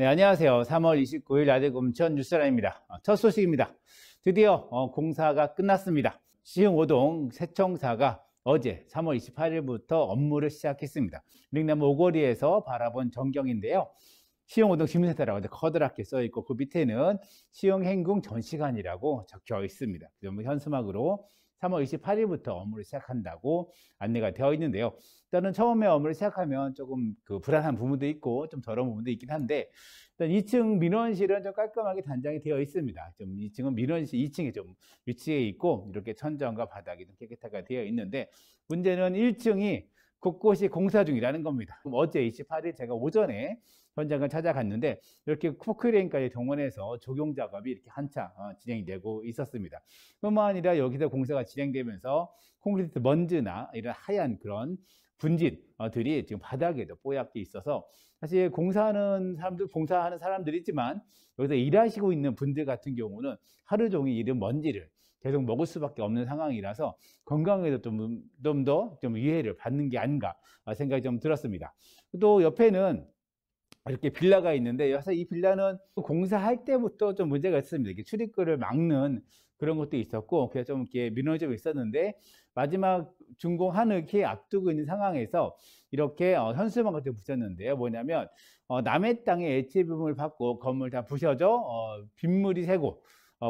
네, 안녕하세요. 3월 29일 아들금천 뉴스라인입니다. 첫 소식입니다. 드디어 공사가 끝났습니다. 시흥5동 세청사가 어제 3월 28일부터 업무를 시작했습니다. 링남 오거리에서 바라본 전경인데요. 시흥5동 주민센터라고 커다랗게 써있고 그 밑에는 시흥행궁 전시관이라고 적혀 있습니다. 현수막으로 3월 28일부터 업무를 시작한다고 안내가 되어 있는데요. 일단은 처음에 업무를 시작하면 조금 불안한 부분도 있고 좀 더러운 부분도 있긴 한데, 일단 2층 민원실은 좀 깔끔하게 단장이 되어 있습니다. 좀 2층은 민원실 2층에 좀 위치해 있고 이렇게 천정과 바닥이 좀 깨끗하게 되어 있는데, 문제는 1층이 곳곳이 공사 중이라는 겁니다. 어제 28일 제가 오전에 현장을 찾아갔는데 이렇게 포크레인까지 동원해서 조경 작업이 이렇게 한창 진행이 되고 있었습니다. 뿐만 아니라 여기서 공사가 진행되면서 콘크리트 먼지나 이런 하얀 그런 분진들이 지금 바닥에도 뽀얗게 있어서, 사실 공사하는 사람들이지만 여기서 일하시고 있는 분들 같은 경우는 하루 종일 이런 먼지를 계속 먹을 수밖에 없는 상황이라서 건강에도 좀 더 위해를 받는 게 아닌가 생각이 좀 들었습니다. 또 옆에는 이렇게 빌라가 있는데, 사실 이 빌라는 공사할 때부터 좀 문제가 있었습니다. 이렇게 출입구를 막는 그런 것도 있었고, 그래서 좀 이렇게 민원이 좀 있었는데, 마지막 준공 한흑히 앞두고 있는 상황에서 이렇게 현수막 같은 거 붙였는데요. 뭐냐면 남의 땅에 애채비움을 받고 건물 다 부셔져 빗물이 새고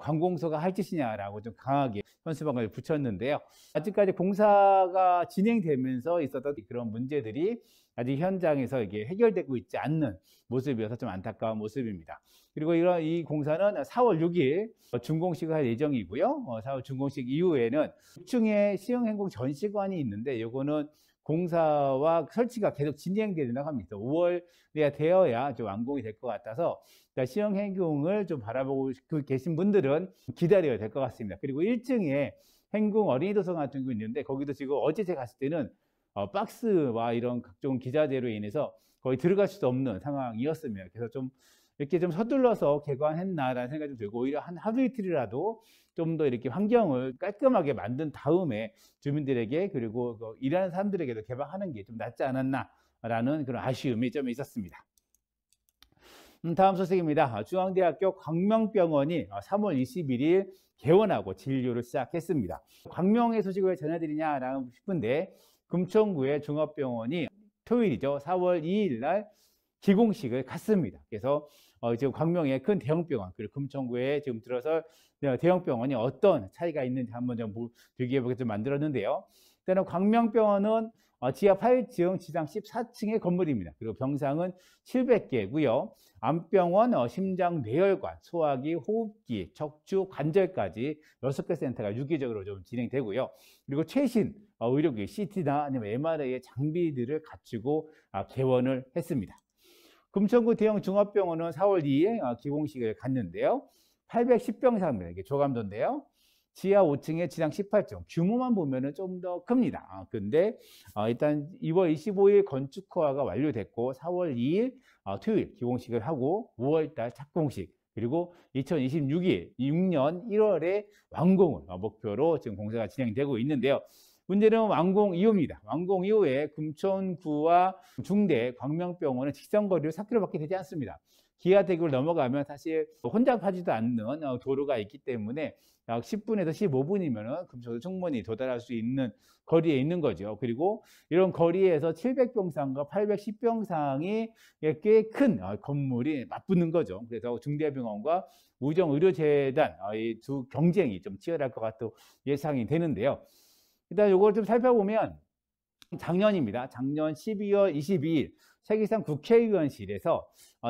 관공서가 할 짓이냐라고 좀 강하게 현수막을 붙였는데요. 아직까지 공사가 진행되면서 있었던 그런 문제들이 아직 현장에서 이게 해결되고 있지 않는 모습이어서 좀 안타까운 모습입니다. 그리고 이 공사는 4월 6일 준공식을 할 예정이고요. 4월 준공식 이후에는 6층에 시흥행궁 전시관이 있는데, 요거는 공사와 설치가 계속 진행되려고 합니다. 5월에 되어야 좀 완공이 될 것 같아서 시흥행궁을 좀 바라보고 계신 분들은 기다려야 될 것 같습니다. 그리고 1층에 행궁 어린이도서관 같은 거 있는데, 거기도 지금 어제 제가 갔을 때는 박스와 이런 각종 기자재로 인해서 거의 들어갈 수도 없는 상황이었습니다. 그래서 좀 이렇게 좀 서둘러서 개관했나라는 생각이 좀 들고, 오히려 한 하루 이틀이라도 좀 더 이렇게 환경을 깔끔하게 만든 다음에 주민들에게 그리고 일하는 사람들에게도 개방하는 게 좀 낫지 않았나라는 그런 아쉬움이 좀 있었습니다. 다음 소식입니다. 중앙대학교 광명병원이 3월 21일 개원하고 진료를 시작했습니다. 광명의 소식을 왜 전해드리냐라고 싶은데, 금천구의 종합병원이 토요일이죠. 4월 2일 날 기공식을 갖습니다. 그래서 지금 광명의 큰 대형병원, 그리고 금천구에 지금 들어서 대형병원이 어떤 차이가 있는지 한번 좀 비교해보게 좀 만들었는데요. 일단은 광명병원은 지하 8층, 지상 14층의 건물입니다. 그리고 병상은 700개고요. 암병원, 심장, 뇌혈관, 소화기, 호흡기, 척추, 관절까지 6개 센터가 유기적으로 좀 진행되고요. 그리고 최신 의료기, CT나 아니면 MRI의 장비들을 갖추고 개원을 했습니다. 금천구 대형 종합병원은 4월 2일 기공식을 갖는데요. 810병상입니다. 이게 조감도인데요. 지하 5층에 지상 18층, 규모만 보면은 좀 더 큽니다. 근데 일단 2월 25일 건축 허가가 완료됐고 4월 2일 토요일 기공식을 하고 5월달 착공식, 그리고 2026년 1월에 완공을 목표로 지금 공사가 진행되고 있는데요. 문제는 완공 이후입니다. 완공 이후에 금천구와 중대 광명병원은 직선거리로 4km밖에 되지 않습니다. 기아대교를 넘어가면 사실 혼잡하지도 않는 도로가 있기 때문에 약 10분에서 15분이면 금천도 충분히 도달할 수 있는 거리에 있는 거죠. 그리고 이런 거리에서 700병상과 810병상이 꽤 큰 건물이 맞붙는 거죠. 그래서 중대병원과 우정의료재단 이 두 경쟁이 좀 치열할 것 같도 예상이 되는데요. 일단 이걸 좀 살펴보면 작년입니다. 작년 12월 22일 세계상 국회의원실에서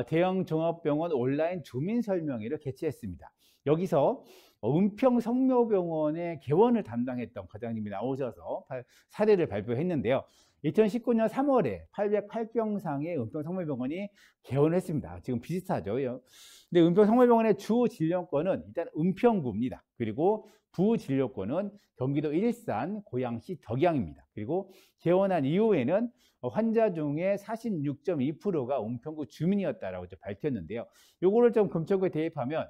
대형 종합병원 온라인 주민 설명회를 개최했습니다. 여기서 은평성묘병원의 개원을 담당했던 과장님이 나오셔서 사례를 발표했는데요. 2019년 3월에 808병상의 은평성묘병원이 개원했습니다. 지금 비슷하죠. 근데 은평성묘병원의 주 진료권은 일단 은평구입니다. 그리고 부진료권은 경기도 일산, 고양시, 덕양입니다. 그리고 개원한 이후에는 환자 중에 46.2%가 은평구 주민이었다라고 밝혔는데요. 요거를 좀 금천구에 대입하면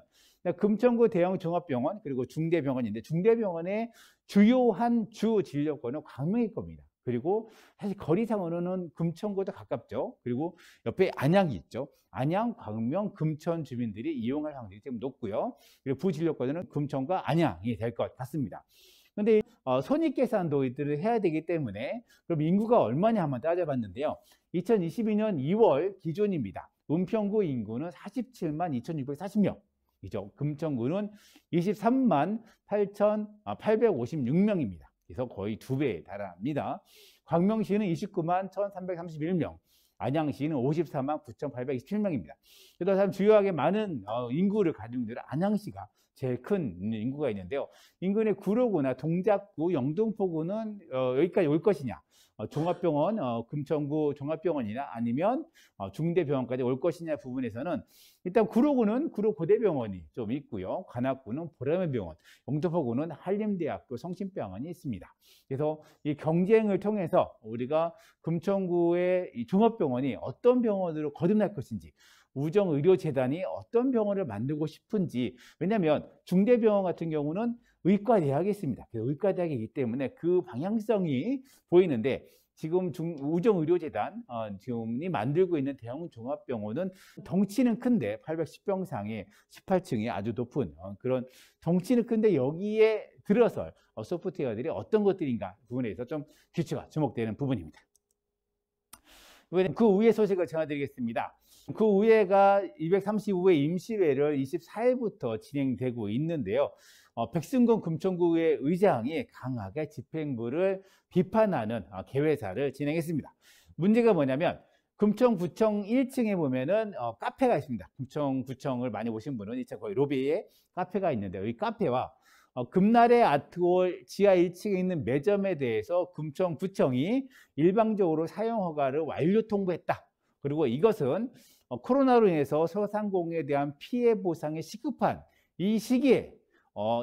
금천구 대형 종합병원 그리고 중대병원인데, 중대병원의 주요한 주 진료권은 광명일 겁니다. 그리고 사실 거리상으로는 금천구도 가깝죠. 그리고 옆에 안양이 있죠. 안양, 광명, 금천 주민들이 이용할 확률이 좀 높고요. 그리고 부진료권은 금천과 안양이 될 것 같습니다. 근데 손익계산도 이들을 해야 되기 때문에 그럼 인구가 얼마냐 한번 따져봤는데요. 2022년 2월 기준입니다. 은평구 인구는 47만 2,640명. 이죠. 금천구는 23만 8,856명입니다. 그래서 거의 2배에 달합니다. 광명시는 29만 1,331명, 안양시는 54만 9,827명입니다. 그래서 참 주요하게 많은 인구를 가지고 있는 안양시가 제일 큰 인구가 있는데요. 인근의 구로구나 동작구, 영등포구는 여기까지 올 것이냐, 종합병원, 금천구 종합병원이나 아니면 중대병원까지 올 것이냐 부분에서는 일단 구로구는 구로고대병원이 좀 있고요. 관악구는 보라매병원, 영등포구는 한림대학교 성심병원이 있습니다. 그래서 이 경쟁을 통해서 우리가 금천구의 이 종합병원이 어떤 병원으로 거듭날 것인지, 우정의료재단이 어떤 병원을 만들고 싶은지, 왜냐하면 중대병원 같은 경우는 의과대학이 있습니다. 의과대학이기 때문에 그 방향성이 보이는데, 지금 우정의료재단 지금이 만들고 있는 대형 종합병원은 덩치는 큰데 810병상에 18층이 아주 높은 그런 덩치는 큰데 여기에 들어설 소프트웨어들이 어떤 것들인가 부분에서 좀 규칙화 주목되는 부분입니다. 이번엔 그 우회 소식을 전해드리겠습니다. 그 우회가 235회 임시회를 24일부터 진행되고 있는데요. 백승건 금천구의 의장이 강하게 집행부를 비판하는 개회사를 진행했습니다. 문제가 뭐냐면 금천구청 1층에 보면은 카페가 있습니다. 금천구청을 많이 오신 분은 이제 거의 로비에 카페가 있는데요. 이 카페와 금날의 아트홀 지하 1층에 있는 매점에 대해서 금천구청이 일방적으로 사용 허가를 완료 통보했다. 그리고 이것은 코로나로 인해서 소상공인에 대한 피해 보상이 시급한 이 시기에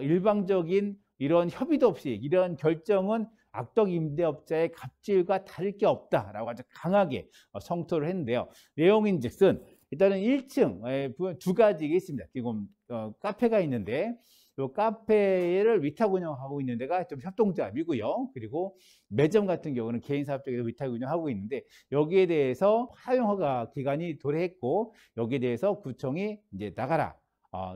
일방적인 이런 협의도 없이 이런 결정은 악덕 임대업자의 갑질과 다를 게 없다라고 아주 강하게 성토를 했는데요. 내용인즉슨 일단은 1층에 두 가지가 있습니다. 지금 카페가 있는데 이 카페를 위탁 운영하고 있는 데가 좀 협동조합이고요. 그리고 매점 같은 경우는 개인 사업 쪽에서 위탁 운영하고 있는데 여기에 대해서 사용 허가 기간이 도래했고 여기에 대해서 구청이 이제 나가라.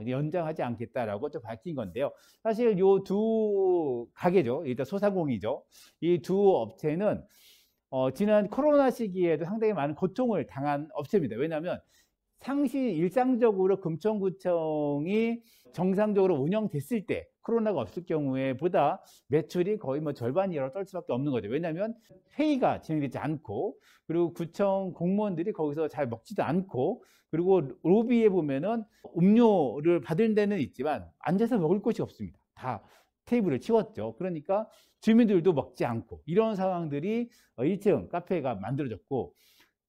연장하지 않겠다라고 또 밝힌 건데요. 사실 요 두 가게죠. 일단 소상공이죠. 이 두 업체는 지난 코로나 시기에도 상당히 많은 고통을 당한 업체입니다. 왜냐하면 상시 일상적으로 금천구청이 정상적으로 운영됐을 때 코로나가 없을 경우에 보다 매출이 거의 뭐 절반 이하로 떨 수밖에 없는 거죠. 왜냐하면 회의가 진행되지 않고 그리고 구청 공무원들이 거기서 잘 먹지도 않고 그리고 로비에 보면은 음료를 받을 데는 있지만 앉아서 먹을 곳이 없습니다. 다 테이블을 치웠죠. 그러니까 주민들도 먹지 않고 이런 상황들이 1층 카페가 만들어졌고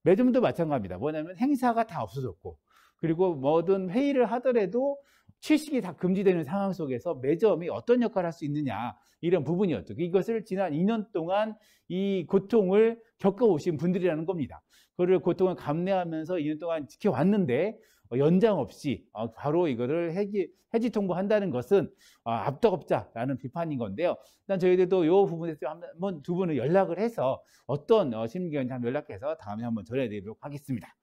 매점도 마찬가지입니다. 뭐냐면 행사가 다 없어졌고 그리고 뭐든 회의를 하더라도 취식이 다 금지되는 상황 속에서 매점이 어떤 역할을 할 수 있느냐 이런 부분이었죠. 이것을 지난 2년 동안 이 고통을 겪어오신 분들이라는 겁니다. 그를 고통을 감내하면서 2년 동안 지켜왔는데 연장 없이 바로 이거를 해지 통보한다는 것은 앞덕업자라는 비판인 건데요. 일단 저희들도 이 부분에서 한번 두 분을 연락을 해서 어떤 심리견인지 한번 연락해서 다음에 한번 전해드리도록 하겠습니다.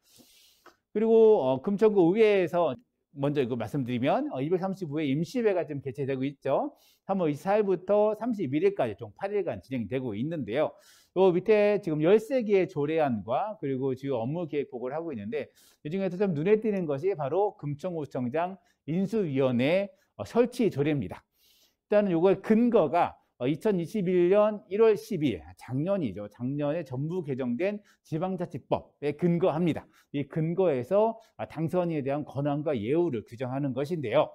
그리고 금천구 의회에서 먼저 이거 말씀드리면 235회 임시회가 지금 개최되고 있죠. 3월 24일부터 31일까지 총 8일간 진행되고 있는데요. 요 밑에 지금 13개의 조례안과 그리고 주요 업무 계획 보고를 하고 있는데 이 중에서 좀 눈에 띄는 것이 바로 금천구청장 인수위원회 설치 조례입니다. 일단은 요거의 근거가 2021년 1월 12일 작년이죠. 작년에 전부 개정된 지방자치법에 근거합니다. 이 근거에서 당선인에 대한 권한과 예우를 규정하는 것인데요.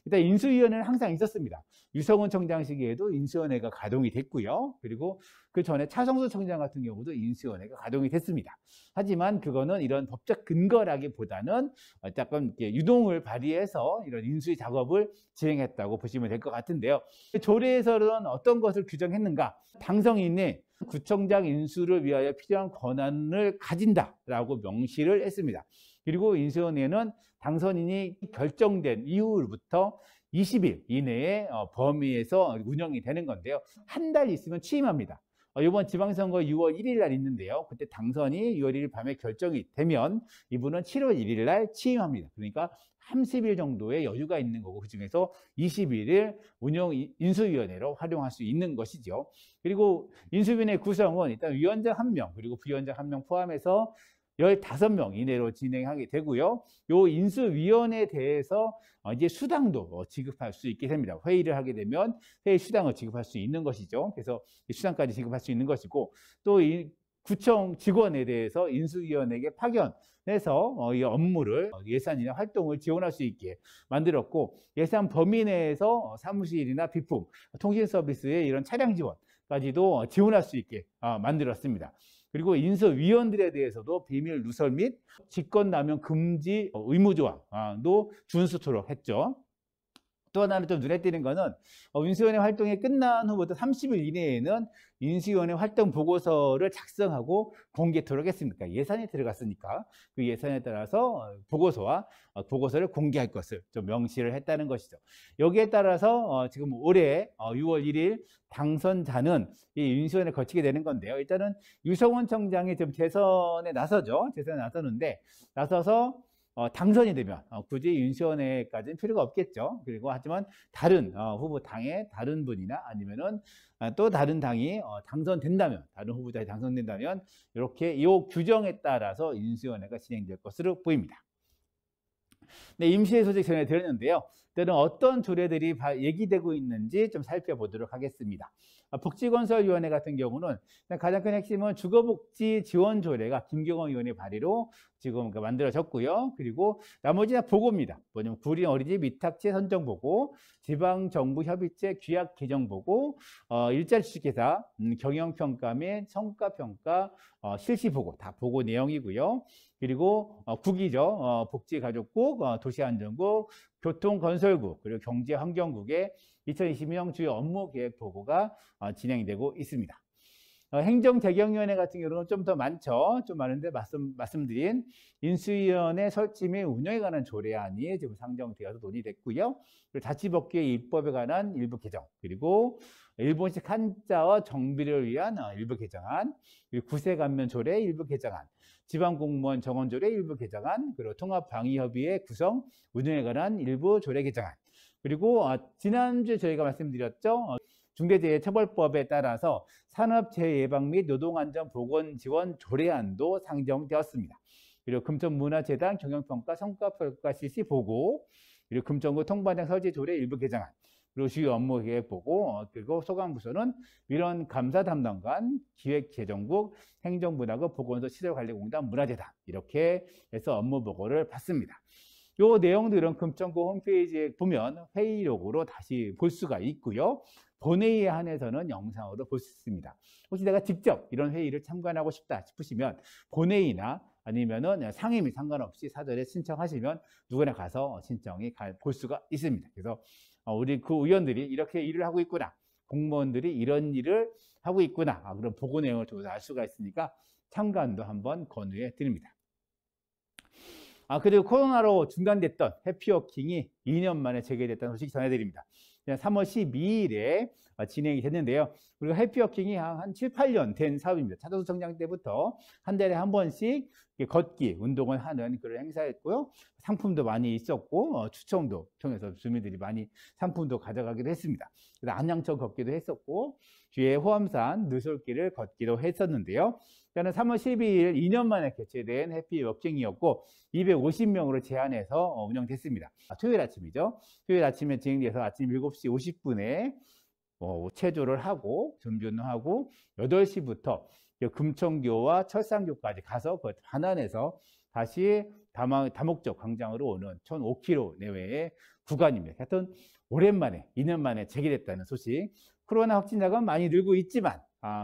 일단 인수위원회는 항상 있었습니다. 유성훈 청장 시기에도 인수위원회가 가동이 됐고요. 그리고 그 전에 차성수 청장 같은 경우도 인수위원회가 가동이 됐습니다. 하지만 그거는 이런 법적 근거라기보다는 약간 유동을 발휘해서 이런 인수위 작업을 진행했다고 보시면 될 것 같은데요. 조례에서는 어떤 것을 규정했는가? 당선인이 구청장 인수를 위하여 필요한 권한을 가진다라고 명시를 했습니다. 그리고 인수위원회는 당선인이 결정된 이후부터 20일 이내에 범위에서 운영이 되는 건데요. 한 달 있으면 취임합니다. 이번 지방선거 6월 1일 날 있는데요. 그때 당선이 6월 1일 밤에 결정이 되면 이분은 7월 1일 날 취임합니다. 그러니까 30일 정도의 여유가 있는 거고 그중에서 21일 운영 인수위원회로 활용할 수 있는 것이죠. 그리고 인수위원회 구성은 일단 위원장 1명 그리고 부위원장 1명 포함해서 15명 이내로 진행하게 되고요. 요 인수위원회에 대해서 이제 수당도 지급할 수 있게 됩니다. 회의를 하게 되면 회의 수당을 지급할 수 있는 것이죠. 그래서 수당까지 지급할 수 있는 것이고 또 이 구청 직원에 대해서 인수위원회에게 파견해서 이 업무를 예산이나 활동을 지원할 수 있게 만들었고 예산 범위 내에서 사무실이나 비품, 통신 서비스의 이런 차량 지원까지도 지원할 수 있게 만들었습니다. 그리고 인수위원들에 대해서도 비밀 누설 및 직권남용 금지 의무조항도 준수토록 했죠. 또 하나는 좀 눈에 띄는 거는 인수위원회 활동이 끝난 후부터 30일 이내에는 인수위원회 활동 보고서를 작성하고 공개토록 했습니다. 예산이 들어갔으니까 그 예산에 따라서 보고서를 공개할 것을 좀 명시를 했다는 것이죠. 여기에 따라서 지금 올해 6월 1일 당선자는 이 인수위원회를 거치게 되는 건데요. 일단은 유성원 청장이 좀 재선에 나서죠. 재선에 나서는데 나서서 당선이 되면 굳이 인수위원회까지는 필요가 없겠죠. 그리고 하지만 다른 후보 당의 다른 분이나 아니면은 또 다른 당이 당선된다면 다른 후보자에 당선된다면 이렇게 이 규정에 따라서 인수위원회가 진행될 것으로 보입니다. 네, 임시회 소식 전해드렸는데요. 때는 어떤 조례들이 얘기되고 있는지 좀 살펴보도록 하겠습니다. 복지건설위원회 같은 경우는 가장 큰 핵심은 주거복지지원조례가 김경원 의원의 발의로 지금 만들어졌고요. 그리고 나머지는 보고입니다. 뭐냐면 구린 어린이집 위탁체 선정보고, 지방정부협의체 규약 개정보고, 일자리 취직회사 경영평가 및 성과평가 실시보고 다 보고 내용이고요. 그리고 국이죠. 복지가족국, 도시안전국, 교통건설국, 그리고 경제환경국의 2020년 주요 업무계획 보고가 진행되고 있습니다. 행정재경위원회 같은 경우는 좀 더 많죠. 좀 많은데 말씀드린 인수위원회 설치 및 운영에 관한 조례안이 지금 상정되어서 논의됐고요. 그리고 자치법규의 입법에 관한 일부 개정, 그리고 일본식 한자어 정비를 위한 일부 개정안, 그리고 구세감면 조례 일부 개정안, 지방공무원 정원조례 일부 개정안, 그리고 통합방위협의회 구성, 운영에 관한 일부 조례 개정안, 그리고 지난주에 저희가 말씀드렸죠. 중대재해처벌법에 따라서 산업재해 예방 및 노동안전보건지원 조례안도 상정되었습니다. 그리고 금천문화재단 경영평가 성과평가 실시 보고, 그리고 금천구 통반장 설치 조례 일부 개정안, 그리고 주요 업무 계획 보고, 그리고 소관부서는 민원 감사 담당관, 기획재정국, 행정문화국, 보건소 시설관리공단, 문화재단 이렇게 해서 업무 보고를 받습니다. 이 내용들은 금천구 홈페이지에 보면 회의록으로 다시 볼 수가 있고요. 본회의에 한해서는 영상으로 볼 수 있습니다. 혹시 내가 직접 이런 회의를 참관하고 싶다 싶으시면 본회의나 아니면은 상임위 상관없이 사전에 신청하시면 누구나 가서 신청이 볼 수가 있습니다. 그래서 우리 그 의원들이 이렇게 일을 하고 있구나, 공무원들이 이런 일을 하고 있구나, 그런 보고 내용을 통해서 알 수가 있으니까 참관도 한번 권유해 드립니다. 그리고 코로나로 중단됐던 해피워킹이 2년 만에 재개됐다는 소식 전해드립니다. 3월 12일에 진행이 됐는데요. 그리고 해피워킹이 한 7, 8년 된 사업입니다. 차도수 청장 때부터 한 달에 한 번씩 걷기, 운동을 하는 그런 행사였고요. 상품도 많이 있었고, 추첨도 통해서 주민들이 많이 상품도 가져가기도 했습니다. 그래서 안양천 걷기도 했었고, 뒤에 호암산 누설길을 걷기도 했었는데요. 저는 3월 12일 2년 만에 개최된 해피워킹이었고 250명으로 제한해서 운영됐습니다. 토요일 아침이죠. 토요일 아침에 진행돼서 아침 7시 50분에 체조를 하고 준비를 하고 8시부터 금천교와 철산교까지 가서 그 반환해서 다시 다목적 광장으로 오는 1,005km 내외의 구간입니다. 하여튼 오랜만에 2년 만에 재개됐다는 소식. 코로나 확진자가 많이 늘고 있지만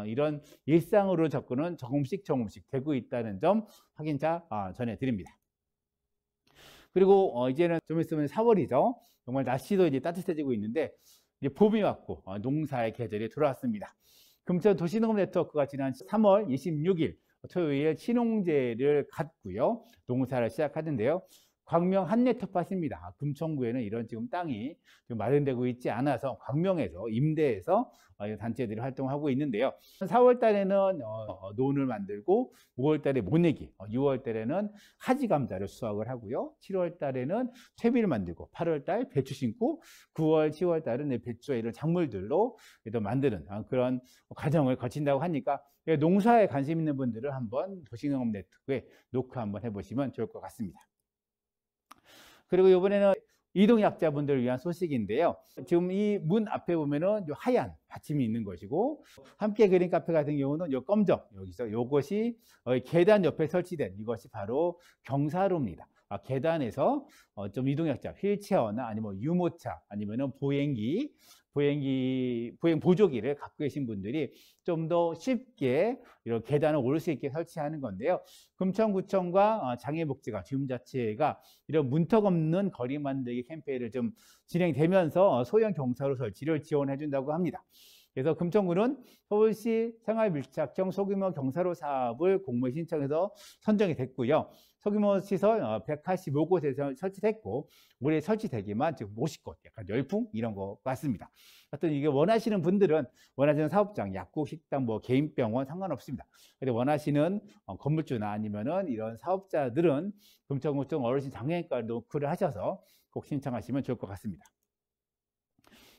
이런 일상으로 접근은 조금씩 되고 있다는 점 확인차 전해드립니다. 그리고 이제는 좀 있으면 4월이죠. 정말 날씨도 이제 따뜻해지고 있는데 이제 봄이 왔고 농사의 계절이 들어왔습니다. 금천 도시농업 네트워크가 지난 3월 26일 토요일 신홍제를 갖고요. 농사를 시작하는데요. 광명 한내텃밭입니다. 금천구에는 이런 지금 땅이 좀 마련되고 있지 않아서 광명에서 임대해서 단체들이 활동하고 있는데요. 4월 달에는 논을 만들고 5월 달에 모내기, 6월 달에는 하지 감자를 수확을 하고요. 7월 달에는 채비를 만들고 8월 달 배추 심고 9월, 10월 달은 배추와 이런 작물들로 만드는 그런 과정을 거친다고 하니까 농사에 관심 있는 분들은 한번 도시농업 네트워크에 녹화 한번 해보시면 좋을 것 같습니다. 그리고 이번에는 이동약자분들을 위한 소식인데요. 지금 이 문 앞에 보면은 하얀 받침이 있는 것이고, 함께 그린 카페 같은 경우는 요 검정, 여기서 요것이 계단 옆에 설치된 이것이 바로 경사로입니다. 계단에서 좀 이동약자, 휠체어나 아니면 유모차, 아니면은 보행 보조기를 갖고 계신 분들이 좀 더 쉽게 이런 계단을 오를 수 있게 설치하는 건데요. 금천구청과 장애복지관 지금 자체가 이런 문턱 없는 거리 만들기 캠페인을 좀 진행되면서 소형 경사로 설치를 지원해 준다고 합니다. 그래서 금천구는 서울시 생활밀착형 소규모 경사로 사업을 공모에 신청해서 선정이 됐고요. 소규모 시설 185곳에서 설치됐고, 올해 설치되기만 지금 50곳, 약간 열풍 이런 것 같습니다. 하여튼 이게 원하시는 분들은 원하시는 사업장, 약국, 식당, 뭐 개인 병원 상관없습니다. 근데 원하시는 건물주나 아니면은 이런 사업자들은 금천구청 어르신 장애인과 노크를 하셔서 꼭 신청하시면 좋을 것 같습니다.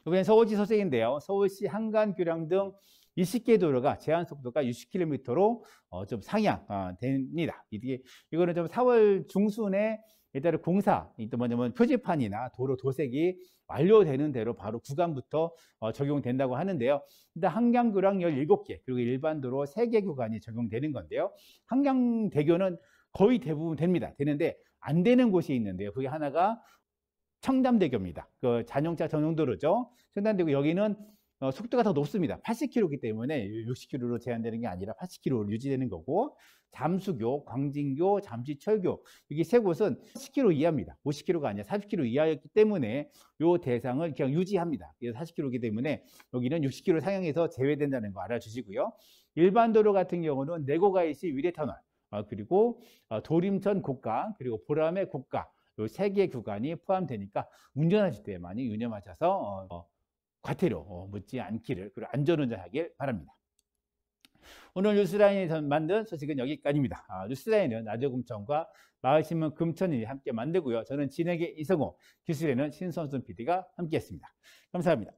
이번엔 서울시 소식인데요. 서울시 한강, 교량 등 20개 도로가 제한 속도가 60km로 좀 상향됩니다. 이거는 좀 4월 중순에 일단은 공사, 또 뭐냐면 표지판이나 도로 도색이 완료되는 대로 바로 구간부터 적용된다고 하는데요. 일단 한강교량 17개, 그리고 일반 도로 3개 구간이 적용되는 건데요. 한강대교는 거의 대부분 되는데 안 되는 곳이 있는데요. 그게 하나가 청담대교입니다. 그 자동차 전용도로죠. 청담대교 여기는 속도가 더 높습니다. 80km이기 때문에 60km로 제한되는 게 아니라 80km로 유지되는 거고, 잠수교, 광진교, 잠시철교 여기 세 곳은 10km 이하입니다. 50km가 아니라 40km 이하였기 때문에 이 대상을 그냥 유지합니다. 그래서 40km이기 때문에 여기는 60km 상향해서 제외된다는 거 알아주시고요. 일반 도로 같은 경우는 내고가이시 위례터널, 그리고 도림천 고가, 그리고 보람의 고가 이 세 개 구간이 포함되니까 운전하실 때 많이 유념하셔서 과태료 묻지 않기를, 그리고 안전운전하길 바랍니다. 오늘 뉴스라인에서 만든 소식은 여기까지입니다. 뉴스라인은 라디오 금천과 마을신문 금천이 함께 만들고요. 저는 진행의 이성호, 기술에는 신선순 PD가 함께했습니다. 감사합니다.